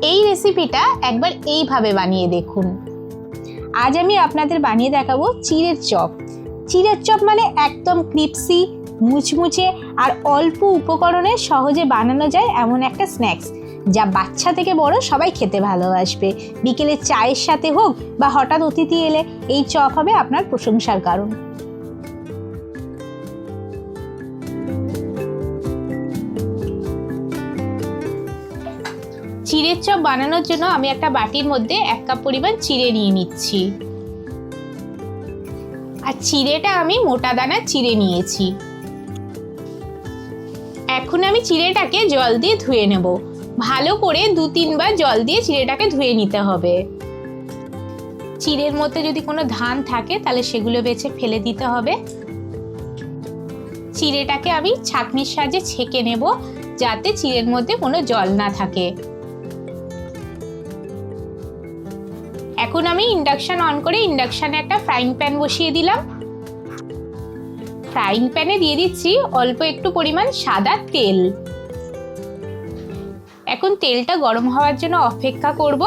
এই রেসিপিটা একবার এইভাবে বানিয়ে দেখুন। আজ আমি আপনাদের বানিয়ে দেখাবো চিড়ের চপ। চিড়ের চপ মানে একদম ক্রিপসি, মুচমুচে আর অল্প উপকরণে সহজে বানানো যায় এমন একটা স্ন্যাক্স, যা বাচ্চা থেকে বড় সবাই খেতে ভালোবাসবে। বিকেলে চায়ের সাথে হোক বা হঠাৎ অতিথি এলে এই চপ হবে আপনার প্রশংসার কারণ। চিড়ের চপ বানানোর জন্য আমি একটা বাটির মধ্যে 1 কাপ পরিমাণ চিড়ে নিয়ে নিচ্ছি। আর চিড়েটা আমি মোটা দানার চিড়ে নিয়েছি। এখন আমি চিড়েটাকে জল দিয়ে ধুয়ে নেব। ভালো করে 2-3 বার জল দিয়ে চিড়েটাকে ধুয়ে নিতে হবে। চিড়ের মধ্যে যদি কোনো ধান থাকে তাহলে সেগুলো বেছে ফেলে দিতে হবে। চিড়েটাকে আমি ছাঁকনির সাহায্যে ছেঁকে নেব, যাতে চিড়ের মধ্যে কোনো জল না থাকে। এখন আমি ইন্ডাকশন অন করে ইন্ডাকশনে একটা ফ্রাইং প্যান বসিয়ে দিলাম। ফ্রাইং প্যানে দিয়ে দিচ্ছি অল্প একটু পরিমাণ সাদা তেল। এখন তেলটা গরম হওয়ার জন্য অপেক্ষা করব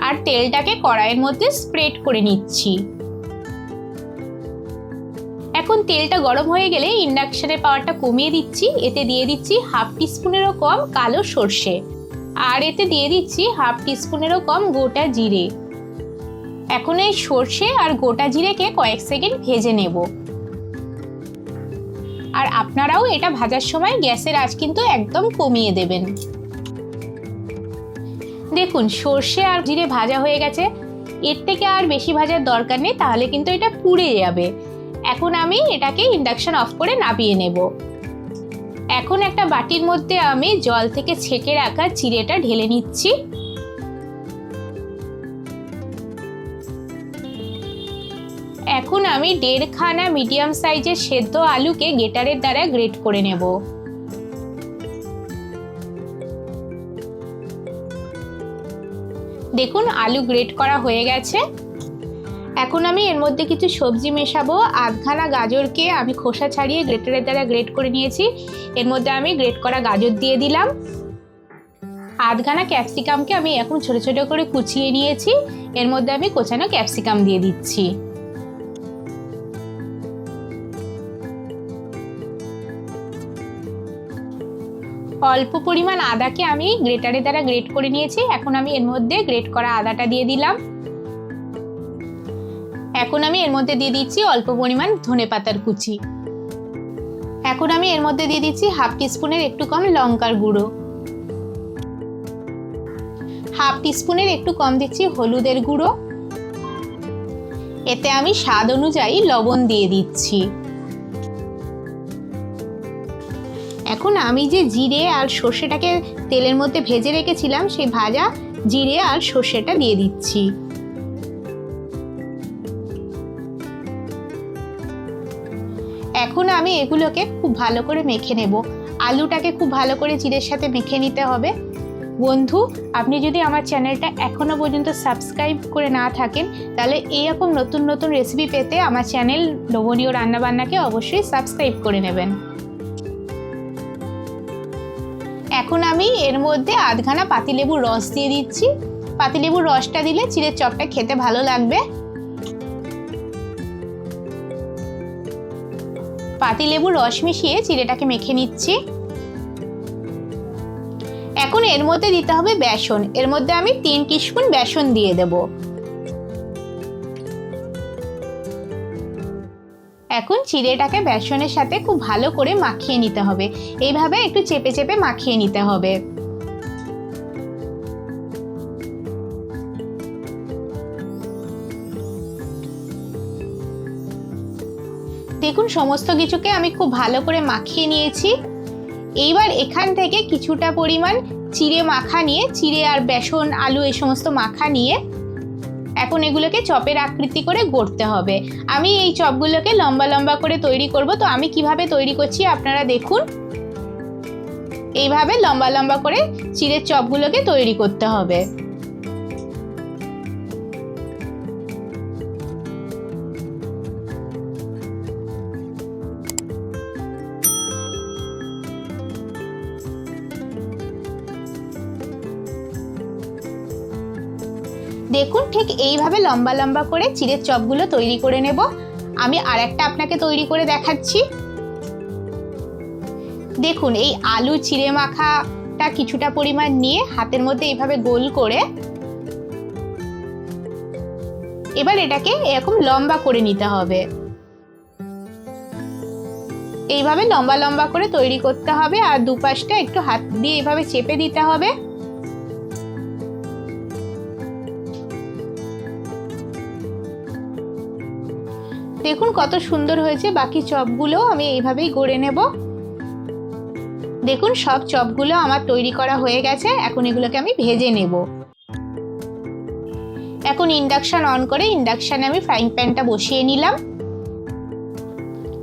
আর তেলটাকে কড়াইয়ের মধ্যে স্প্রেড করে নিচ্ছি। এখন তেলটা গরম হয়ে গেলে ইন্ডাকশনের পাওয়ারটা কমিয়ে দিচ্ছি। এতে দিয়ে দিচ্ছি 1/2 টিস্পুনেরও কম কালো সর্ষে, আর এতে দিয়ে দিচ্ছি 1/2 টিস্পুনেরও কম গোটা জিরে। এখন এই সর্ষে আর গোটা জিরেকে কয়েক সেকেন্ড ভেজে নেব। আর আপনারাও এটা ভাজার সময় গ্যাসের আঁচ কিন্তু একদম কমিয়ে দেবেন। দেখুন সর্ষে আর জিরে ভাজা হয়ে গেছে। এর থেকে আর বেশি ভাজার দরকার নেই, তাহলে কিন্তু এটা পুড়ে যাবে। এখন আমি এটাকে ইন্ডাকশন অফ করে নামিয়ে নেব। এখন একটা বাটির মধ্যে আমি জল থেকে ছেঁকে রাখা চিড়েটা ঢেলে নিচ্ছি। এখন আমি 1.5 খানা মিডিয়াম সাইজের সেদ্ধ আলুকে গ্রেটারের দ্বারা গ্রেট করে নেব। দেখুন আলু গ্রেট করা হয়ে গেছে। এখন আমি এর মধ্যে কিছু সবজি মেশাবো। 1/2 খানা গাজরকে আমি খোসা ছাড়িয়ে গ্রেটারের দ্বারা গ্রেট করে নিয়েছি। এর মধ্যে আমি গ্রেট করা গাজর দিয়ে দিলাম। 1/2 খানা ক্যাপসিকামকে আমি এখন ছোট ছোট করে কুচিয়ে নিয়েছি। এর মধ্যে আমি কোচানো ক্যাপসিকাম দিয়ে দিচ্ছি। অল্প পরিমাণ আদাকে আমি গ্রেটারের দ্বারা গ্রেট করে নিয়েছি। এখন আমি এর মধ্যে গ্রেট করা আদাটা দিয়ে দিলাম। এখন আমি এর মধ্যে দিয়ে দিচ্ছি অল্প পরিমাণ ধনেপাতার কুচি। এখন আমি এর মধ্যে দিয়ে দিচ্ছি 1/2 টিস্পুনের একটু কম লঙ্কার গুঁড়ো। 1/2 টিস্পুনের একটু কম দিচ্ছি হলুদের গুঁড়ো। এতে আমি স্বাদ অনুযায়ী লবণ দিয়ে দিচ্ছি। এখন আমি যে জিরে আর সর্ষেটাকে তেলের মধ্যে ভেজে রেখেছিলাম, সেই ভাজা জিরে আর সর্ষেটা দিয়ে দিচ্ছি। এখন আমি এগুলোকে খুব ভালো করে মেখে নেব। আলুটাকে খুব ভালো করে চিড়ের সাথে মেখে নিতে হবে। বন্ধু, আপনি যদি আমার চ্যানেলটা এখনো পর্যন্ত সাবস্ক্রাইব করে না থাকেন, তাহলে এইরকম নতুন নতুন রেসিপি পেতে আমার চ্যানেল লোভনীয় রান্নাবান্নাকে অবশ্যই সাবস্ক্রাইব করে নেবেন। এখন আমি এর মধ্যে 1/2 খানা পাতিলেবুর রস দিয়ে দিচ্ছি। পাতিলেবুর রসটা দিলে চিড়ের চপটা খেতে ভালো লাগবে। পাতিলেবুর রস মিশিয়ে চিড়েটাকে মেখে নিচ্ছি। এখন এর মধ্যে দিতে হবে বেসন। এর মধ্যে আমি 3 টিস্পুন বেসন দিয়ে দেব। এখন চিড়েটাকে বেসনের সাথে খুব ভালো করে মাখিয়ে নিতে হবে। এইভাবে একটু চেপে চেপে মাখিয়ে নিতে হবে। দেখুন সমস্ত কিছুকে আমি খুব ভালো করে মাখিয়ে নিয়েছি। এইবার এখান থেকে কিছুটা পরিমাণ চিড়ে মাখা নিয়ে, চিড়ে আর বেসন আলু এই সমস্ত মাখা নিয়ে এখন এগুলোকে চপের আকৃতি করে গড়তে হবে। আমি এই চপগুলোকে লম্বা লম্বা করে তৈরি করব। তো আমি কিভাবে তৈরি করছি আপনারা দেখুন। এইভাবে লম্বা লম্বা করে চিড়ের চপগুলোকে তৈরি করতে হবে। দেখুন ঠিক এইভাবে লম্বা লম্বা করে চিড়ের চপগুলো তৈরি করে নেব। আমি আরেকটা আপনাকে তৈরি করে দেখাচ্ছি। দেখুন এই আলু চিড়ে মাখাটা কিছুটা পরিমাণ নিয়ে হাতের মধ্যে এইভাবে গোল করে এবার এটাকে এরকম লম্বা করে নিতে হবে। এইভাবে লম্বা লম্বা করে তৈরি করতে হবে আর দুপাশটা একটু হাত দিয়ে এইভাবে চেপে দিতে হবে। দেখুন কত সুন্দর হয়েছে। বাকি চপগুলো আমি এইভাবেই গড়ে নেব। দেখুন সব চপগুলো আমার তৈরি করা হয়ে গেছে। এখন এগুলোকে আমি ভেজে নেব। এখন ইন্ডাকশন অন করে ইন্ডাকশনে আমি ফ্রাইং প্যানটা বসিয়ে নিলাম।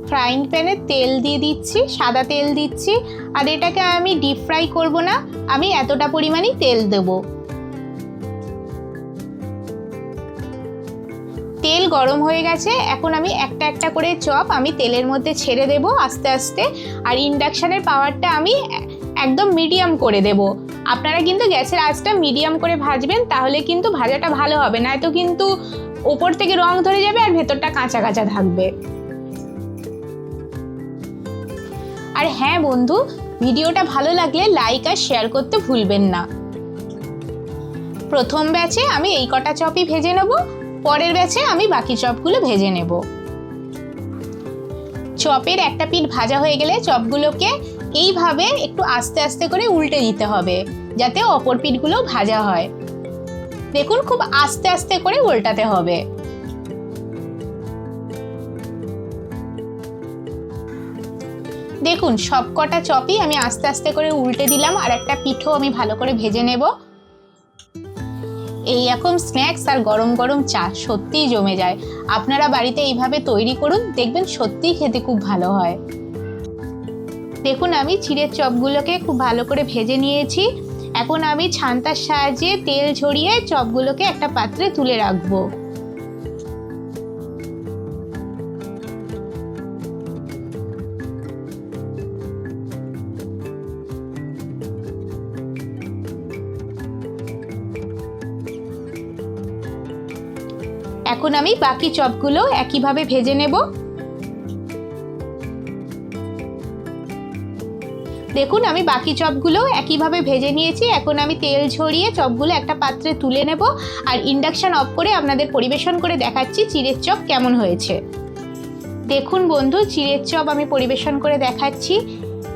ফ্রাইং প্যানে তেল দিয়ে দিচ্ছি, সাদা তেল দিচ্ছি। আর এটাকে আমি ডিপ ফ্রাই করব না, আমি এতটা পরিমাণই তেল দেব। তেল গরম হয়ে গেছে। এখন আমি একটা একটা করে চপ আমি তেলের মধ্যে ছেড়ে দেব আস্তে আস্তে। আর ইন্ডাকশনের পাওয়ারটা আমি একদম মিডিয়াম করে দেব। আপনারা কিন্তু গ্যাসের আঁচটা মিডিয়াম করে ভাজবেন, তাহলে কিন্তু ভাজাটা ভালো হবে, নয়তো কিন্তু ওপর থেকে রং ধরে যাবে আর ভেতরটা কাঁচা কাঁচা থাকবে। আর হ্যাঁ বন্ধু, ভিডিওটা ভালো লাগলে লাইক আর শেয়ার করতে ভুলবেন না। প্রথম ব্যাচে আমি এই কটা চপই ভেজে নেব, পরের ব্যাচে আমি বাকি চপগুলো ভেজে নেব। চপের একটা পিঠ ভাজা হয়ে গেলে চপগুলোকে এইভাবে একটু আস্তে আস্তে করে উল্টে দিতে হবে, যাতে অপর পিঠগুলো ভাজা হয়। দেখুন খুব আস্তে আস্তে করে উল্টাতে হবে। দেখুন সব কটা চপই আমি আস্তে আস্তে করে উল্টে দিলাম। আর একটা পিঠও আমি ভালো করে ভেজে নেব। এই রকম স্ন্যাক্স আর গরম গরম চা সত্যিই জমে যায়। আপনারা বাড়িতে এইভাবে তৈরি করুন, দেখবেন সত্যিই খেতে খুব ভালো হয়। দেখুন আমি চিড়ের চপগুলোকে খুব ভালো করে ভেজে নিয়েছি। এখন আমি ছান্তার সাহায্যে তেল ঝরিয়ে চপগুলোকে একটা পাত্রে তুলে রাখবো। এখন আমি বাকি চপগুলো একইভাবে ভেজে নেব। দেখুন আমি বাকি চপগুলো একইভাবে ভেজে নিয়েছি। এখন আমি তেল ঝরিয়ে চপগুলো একটা পাত্রে তুলে নেব আর ইন্ডাকশন অফ করে আপনাদের পরিবেশন করে দেখাচ্ছি চিড়ের চপ কেমন হয়েছে। দেখুন বন্ধু, চিড়ের চপ আমি পরিবেশন করে দেখাচ্ছি।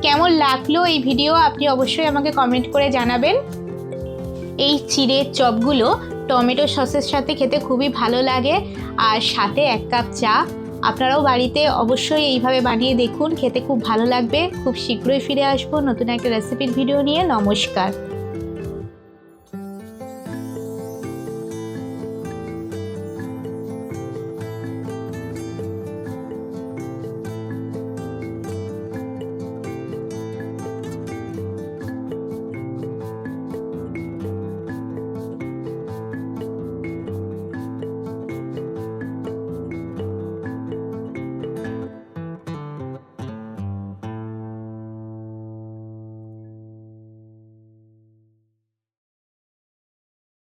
কেমন লাগলো এই ভিডিও আপনি অবশ্যই আমাকে কমেন্ট করে জানাবেন। এই চিড়ের চপগুলো টমেটো সসের সাথে খেতে খুবই ভালো লাগে, আর সাথে 1 কাপ চা। আপনারাও বাড়িতে অবশ্যই এইভাবে বানিয়ে দেখুন, খেতে খুব ভালো লাগবে। খুব শীঘ্রই ফিরে আসবো নতুন একটা রেসিপির ভিডিও নিয়ে। নমস্কার।